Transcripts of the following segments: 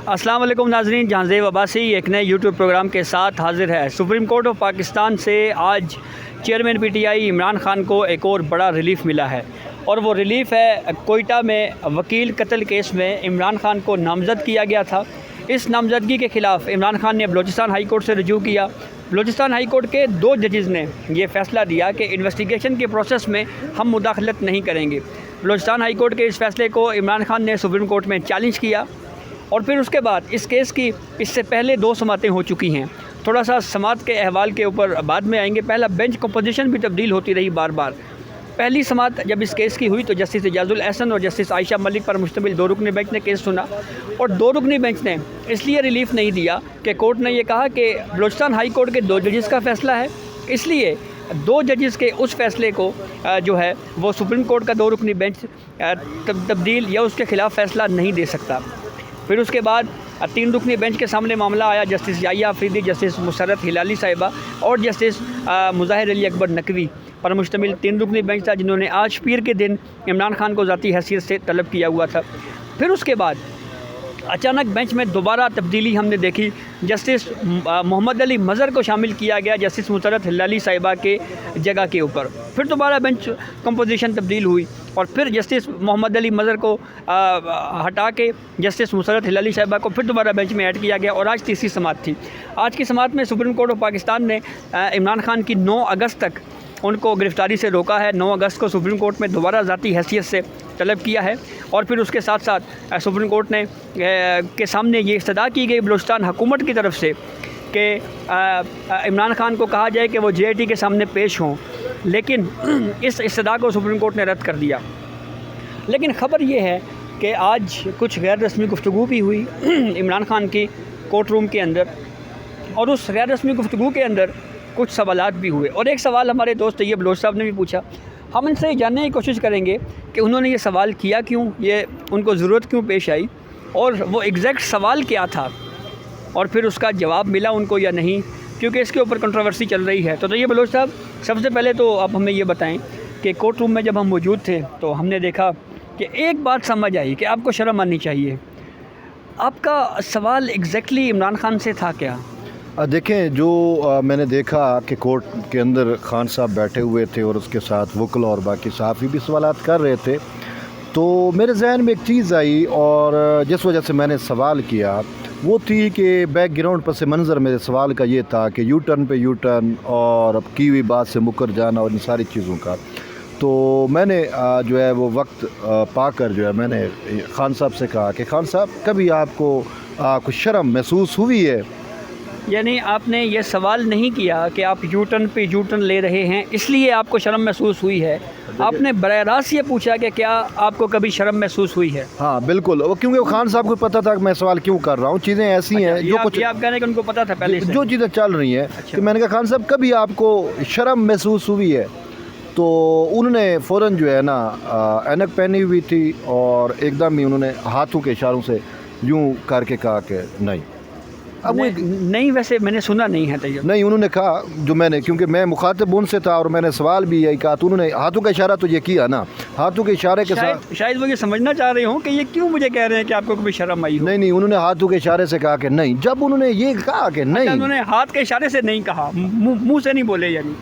अस्सलाम वालेकुम नाज़रीन, जहांज़ेब अब्बासी एक नए यूट्यूब प्रोग्राम के साथ हाज़िर है। सुप्रीम कोर्ट ऑफ पाकिस्तान से आज चेयरमैन पीटीआई इमरान खान को एक और बड़ा रिलीफ मिला है और वो रिलीफ है कोयटा में वकील कत्ल केस में इमरान खान को नामज़द किया गया था। इस नामज़दगी के ख़िलाफ़ इमरान खान ने बलूचिस्तान हाई कोर्ट से रुजू किया। बलूचिस्तान हाई कोर्ट के 2 जजेज़ ने ये फ़ैसला दिया कि इन्वेस्टिगेशन के प्रोसेस में हम मुदाखलत नहीं करेंगे। बलूचिस्तान हाई कोर्ट के इस फ़ैसले को इमरान खान ने सुप्रीम कोर्ट में चैलेंज किया और फिर उसके बाद इस केस की इससे पहले 2 समातें हो चुकी हैं। थोड़ा सा समात के अहवाल के ऊपर बाद में आएंगे। पहला, बेंच कंपोजिशन भी तब्दील होती रही बार बार। पहली समात जब इस केस की हुई तो जस्टिस इजाज़ुल एहसन और जस्टिस आयशा मलिक पर मुश्तमिल 2 रुकनी बेंच ने केस सुना और 2 रुकनी बेंच ने इसलिए रिलीफ नहीं दिया कि कोर्ट ने यह कहा कि बलूचिस्तान हाई कोर्ट के 2 जजेस का फ़ैसला है, इसलिए 2 जजेस के उस फ़ैसले को जो है वो सुप्रीम कोर्ट का 2 रुकनी बेंच तब्दील या उसके ख़िलाफ़ फ़ैसला नहीं दे सकता। फिर उसके बाद 3 रुकनी बेंच के सामने मामला आया। जस्टिस याहिया अफरीदी, जस्टिस मुसर्रत हिलाली साहिबा और जस्टिस मुज़ाहिर अली अकबर नकवी पर मुश्तमिल 3 रुकनी बेंच था, जिन्होंने आज पीर के दिन इमरान खान को ज़ाती हैसियत से तलब किया हुआ था। फिर उसके बाद अचानक बेंच में दोबारा तब्दीली हमने देखी। जस्टिस मोहम्मद अली मज़हर को शामिल किया गया जस्टिस मुसर्रत हिलाली साहिबा के जगह के ऊपर। फिर दोबारा बेंच कंपोजिशन तब्दील हुई और फिर जस्टिस मोहम्मद अली मज़हर को हटा के जस्टिस मुसर्रत हिलाली साहिबा को फिर दोबारा बेंच में ऐड किया गया और आज तीसरी समात थी। आज की समात में सुप्रीम कोर्ट ऑफ पाकिस्तान ने इमरान खान की 9 अगस्त तक उनको गिरफ़्तारी से रोका है। 9 अगस्त को सुप्रीम कोर्ट में दोबारा ज़ाती हैसियत से तलब किया है और फिर उसके साथ साथ सुप्रीम कोर्ट ने के सामने ये इस्तदा की गई बलूचिस्तान हुकूमत की तरफ से कि इमरान खान को कहा जाए कि वो JIT के सामने पेश हों, लेकिन इस इस्तदा को सुप्रीम कोर्ट ने रद्द कर दिया। लेकिन ख़बर ये है कि आज कुछ गैर रस्मी गुफ्तगू भी हुई इमरान खान की कोर्ट रूम के अंदर और उस गैर रस्मी गुफ्तगू के अंदर कुछ सवालात भी हुए और एक सवाल हमारे दोस्त तैयब लोच साहब ने भी पूछा। हम इनसे जानने की कोशिश करेंगे कि उन्होंने ये सवाल किया क्यों, ये उनको ज़रूरत क्यों पेश आई और वो एग्जैक्ट सवाल क्या था और फिर उसका जवाब मिला उनको या नहीं, क्योंकि इसके ऊपर कंट्रोवर्सी चल रही है। तो तैयब लोच साहब, सबसे पहले तो आप हमें ये बताएं कि कोर्ट रूम में जब हम मौजूद थे तो हमने देखा कि एक बात समझ आई कि आपको शर्म आनी चाहिए। आपका सवाल एग्जैक्टली इमरान खान से था क्या? देखें, जो मैंने देखा कि कोर्ट के अंदर खान साहब बैठे हुए थे और उसके साथ वकील और बाकी सहाफ़ी भी सवालात कर रहे थे, तो मेरे जहन में एक चीज़ आई और जिस वजह से मैंने सवाल किया वो थी कि बैकग्राउंड पस मंज़र मेरे सवाल का ये था कि यू टर्न पे यू टर्न और की हुई बात से मुकर जाना और इन सारी चीज़ों का। तो मैंने जो है वो वक्त पाकर जो है मैंने खान साहब से कहा कि खान साहब, कभी आपको कुछ शर्म महसूस हुई है? यानी आपने ये सवाल नहीं किया कि आप यू टर्न पे यू टर्न ले रहे हैं इसलिए आपको शर्म महसूस हुई है, आपने बराह रास्त ये पूछा कि क्या आपको कभी शर्म महसूस हुई है? हाँ बिल्कुल, वो क्योंकि वो खान साहब को पता था कि मैं सवाल क्यों कर रहा हूँ। चीज़ें ऐसी हैं जो कुछ आप कह रहे हैं कि उनको पता था पहले से जो चीज़ें चल रही हैं। कि मैंने कहा खान साहब, कभी आपको शर्म महसूस हुई है? तो उन्होंने फ़ौरन जो है ना ऐनक पहनी हुई थी और एकदम ही उन्होंने हाथों के इशारों से यूँ करके कहा कि नहीं। अब नहीं, वैसे मैंने सुना नहीं है तैयब। नहीं, उन्होंने कहा जो मैंने, क्योंकि मैं मुखातिब उनसे था और मैंने सवाल भी यही कहा, तो उन्होंने हाथों का इशारा तो ये किया ना, हाथों के इशारे के साथ शायद वो ये समझना चाह रहे हो कि ये क्यों मुझे कह रहे हैं कि आपको कभी शर्म आई हो। नहीं, उन्होंने हाथों के इशारे से कहा कि नहीं। जब उन्होंने ये कहा कि नहीं, उन्होंने हाथ के इशारे से नहीं कहा, मुंह से नहीं बोले, यानी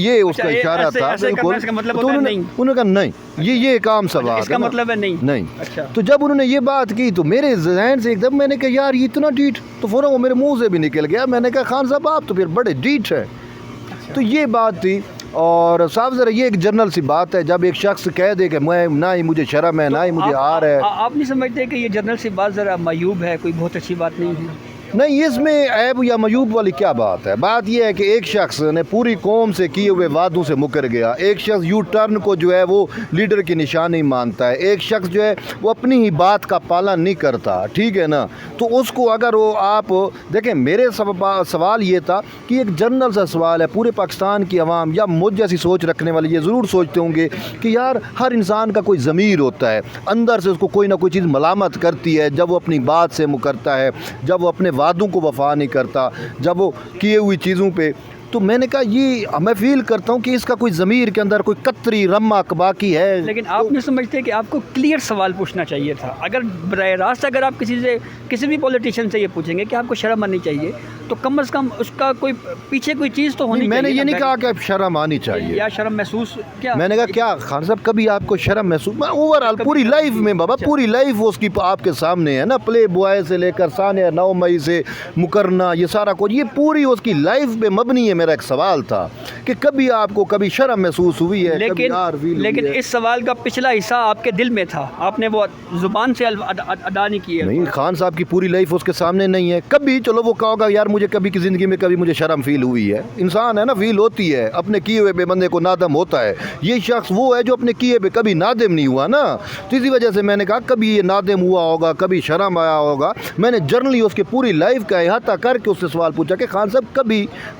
ये उसका इशारा था बिल्कुल। उन्होंने कहा नहीं, ये काम सवाल, इसका मतलब है नहीं। अच्छा, तो जब उन्होंने ये बात की तो मेरे जहन से एकदम मैंने कहा यार ये इतना डीठ, तो फ़ौरन वो मेरे मुंह से भी निकल गया। मैंने कहा खान साहब, आप तो फिर बड़े डीठ हैं। तो ये बात थी। और साहब ज़रा ये एक जनरल सी बात है, जब एक शख्स कह दे कि मैं ना ही मुझे शर्म है ना ही मुझे हार है। आप नहीं समझते कि ये जनरल सी बात ज़रा मायूब है, कोई बहुत अच्छी बात नहीं है? नहीं, इसमें ऐब या मयूब वाली क्या बात है? बात यह है कि एक शख्स ने पूरी कौम से किए हुए वादों से मुकर गया। एक शख्स यू टर्न को जो है वो लीडर की निशानी मानता है। एक शख्स जो है वो अपनी ही बात का पालन नहीं करता, ठीक है ना। तो उसको अगर वो आप देखें, मेरे सवाल ये था कि एक जनरल सा सवाल है, पूरे पाकिस्तान की आवाम या मुझ जैसी सोच रखने वाले ये ज़रूर सोचते होंगे कि यार हर इंसान का कोई ज़मीर होता है, अंदर से उसको कोई ना कोई चीज़ मलामत करती है जब वो अपनी बात से मुकरता है, जब वो अपने वादों को वफ़ा नहीं करता, जब वो किए हुई चीज़ों पे तो मैंने कहा ये मैं फील करता हूँ कि इसका कोई ज़मीर के अंदर कोई कतरी रमक बाकी है। लेकिन आप नहीं समझते कि आपको क्लियर सवाल पूछना चाहिए था? अगर बराह रास्त अगर आप किसी भी पॉलिटिशियन से ये पूछेंगे कि आपको शर्म आनी चाहिए, तो कम से कम उसका कोई पीछे कोई चीज़ तो होनी चाहिए। मैंने ये नहीं कहा कि आप शर्म आनी चाहिए या शर्म महसूस क्या? मैंने कहा क्या खान साहब कभी आपको शर्म महसूस? ओवरऑल पूरी लाइफ में बाबा, पूरी लाइफ उसकी आपके सामने है ना, प्ले बॉय से लेकर सानिया 9 मई से मुकरना, ये सारा कुछ, ये पूरी उसकी लाइफ पे मबनी है। मेरा एक सवाल था कि कभी आपको कभी शर्म महसूस हुई है? लेकिन इस सवाल का पिछला हिस्सा आपके दिल में था, आपने वो ज़ुबान से अदा नहीं किया। नहीं, खान साहब की पूरी लाइफ उसके सामने नहीं है। कभी चलो वो कहोगा यार मुझे कभी की ज़िंदगी में कभी मुझे शर्म फील हुई है, इंसान है ना, फील होती है, अपने किए हुए पे बंदे को नादम होता है। ये शख्स वो है जो अपने किए पे कभी नादम नहीं हुआ ना, तो इसी वजह से मैंने कहा कभी ये नादम हुआ होगा, कभी शर्म आया होगा। मैंने जर्नली उसके पूरी लाइफ का अहाता करके उससे सवाल पूछा कि खान साहब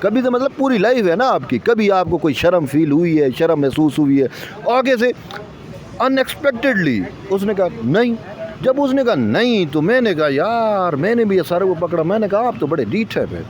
कभी तो मतलब पूरी लाइफ है ना आपकी, कभी आपको कोई शर्म फील हुई है, शर्म महसूस हुई है? आगे से अनएक्सपेक्टेडली उसने कहा नहीं। जब उसने कहा नहीं तो मैंने कहा यार, मैंने भी ये सर को पकड़ा, मैंने कहा आप तो बड़े डीठ है फिर।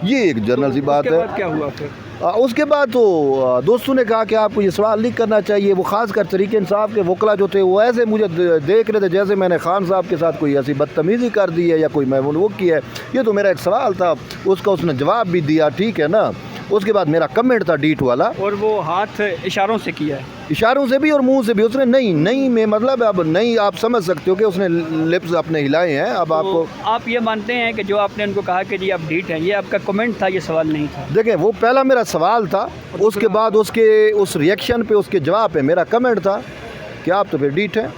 ये एक जनरल सी बात है। क्या हुआ फिर? उसके बाद तो दोस्तों ने कहा कि आपको ये सवाल नहीं करना चाहिए। वो ख़ासकर तरीके इंसाफ के वकला जो थे वो ऐसे मुझे देख रहे थे जैसे मैंने खान साहब के साथ कोई ऐसी बदतमीज़ी कर दी है या कोई मैं वो की है। ये तो मेरा एक सवाल था, उसका उसने जवाब भी दिया, ठीक है ना। उसके बाद मेरा कमेंट था डीट वाला, और वो हाथ इशारों से किया है, इशारों से भी और मुंह से भी। उसने नहीं में मतलब अब नहीं, आप समझ सकते हो कि उसने लिप्स अपने हिलाए हैं। अब तो आप ये मानते हैं कि जो आपने उनको कहा कि जी आप डीट हैं, ये आपका कमेंट था, ये सवाल नहीं था? देखें, वो पहला मेरा सवाल था, उसके बाद उसके उस रिएक्शन पे, उसके जवाब पे मेरा कमेंट था कि आप तो फिर डीट हैं।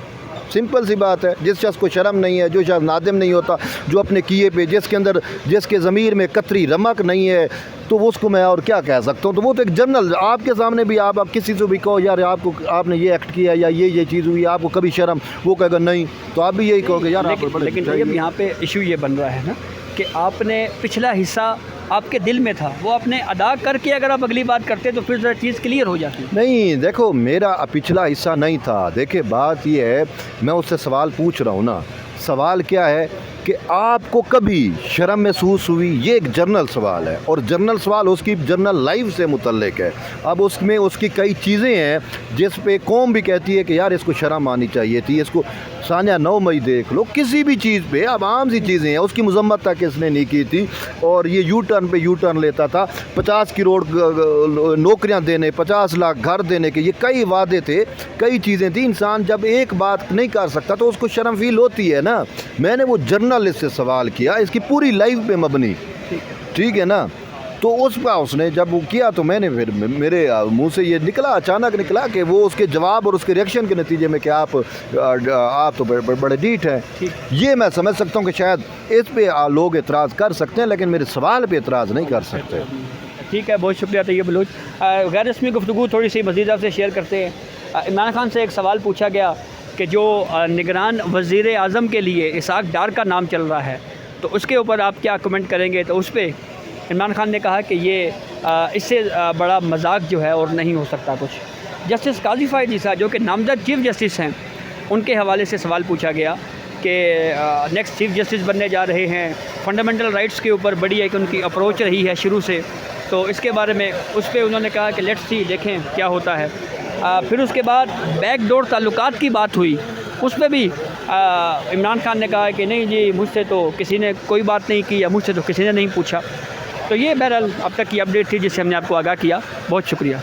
सिंपल सी बात है। जिस शख्स को शर्म नहीं है, जो शख्स नादिम नहीं होता, जो अपने किए पे, जिसके ज़मीर में कतरी रमक नहीं है, तो उसको मैं और क्या कह सकता हूँ। तो वो तो एक जनरल आपके सामने भी आप किसी से भी कहो यार आपने ये एक्ट किया या ये चीज़ हुई, आपको कभी शर्म, वो कहेगा नहीं, तो आप भी यही कहोगे यार। लेकिन यहाँ पे इशू ये बन रहा है ना कि आपने पिछला हिस्सा आपके दिल में था, वो आपने अदा करके अगर आप अगली बात करते तो फिर ज़रा चीज़ क्लियर हो जाती। नहीं, देखो मेरा पिछला हिस्सा नहीं था। देखिए बात ये है, मैं उससे सवाल पूछ रहा हूँ ना, सवाल क्या है कि आपको कभी शर्म महसूस हुई? ये एक जनरल सवाल है, और जनरल सवाल उसकी जनरल लाइफ से मुतल्लिक है। अब उसमें उसकी कई चीज़ें हैं जिस पे कौम भी कहती है कि यार इसको शर्म आनी चाहिए थी। इसको सानिया 9 मई देख लो, किसी भी चीज़ पे, अब आम सी चीज़ें हैं, उसकी मजम्मत तक इसने नहीं की थी। और ये यू टर्न लेता था, 50 करोड़ नौकरियां देने, 50 लाख घर देने के, ये कई वादे थे, कई चीज़ें थी। इंसान जब एक बात नहीं कर सकता तो उसको शर्म फील होती है ना। मैंने वो जर्नलिस्ट से सवाल किया, इसकी पूरी लाइफ पे मबनी, ठीक है ना। तो उस पर उसने जब वो किया तो मैंने फिर मेरे मुंह से ये निकला, अचानक निकला कि वो उसके जवाब और उसके रिएक्शन के नतीजे में कि आप तो बड़े डीठ हैं। ये मैं समझ सकता हूँ कि शायद इस पे लोग एतराज़ कर सकते हैं, लेकिन मेरे सवाल पे एतराज़ नहीं कर सकते। ठीक है, बहुत शुक्रिया तैयब बलूच। गैर रस्मी गुफ्तगू थोड़ी सी मज़ीद आपसे शेयर करते हैं। इमरान खान से एक सवाल पूछा गया कि जो निगरान वज़ीर आज़म के लिए इसाक डार का नाम चल रहा है, तो उसके ऊपर आप क्या कमेंट करेंगे? तो उस पर इमरान खान ने कहा कि ये इससे बड़ा मजाक जो है और नहीं हो सकता कुछ। जस्टिस काजी फ़ायद ईसा जो कि नामज़द चीफ़ जस्टिस हैं, उनके हवाले से सवाल पूछा गया कि नेक्स्ट चीफ़ जस्टिस बनने जा रहे हैं, फंडामेंटल राइट्स के ऊपर बड़ी एक उनकी अप्रोच रही है शुरू से, तो इसके बारे में उस पर उन्होंने कहा कि लेट्स सी, देखें क्या होता है। फिर उसके बाद बैकडोर ताल्लुकात की बात हुई, उस पर भी इमरान खान ने कहा कि नहीं जी, मुझसे तो किसी ने कोई बात नहीं की या मुझसे तो किसी ने नहीं पूछा। तो ये बहरहाल अब तक की अपडेट थी जिससे हमने आपको आगाह किया। बहुत शुक्रिया।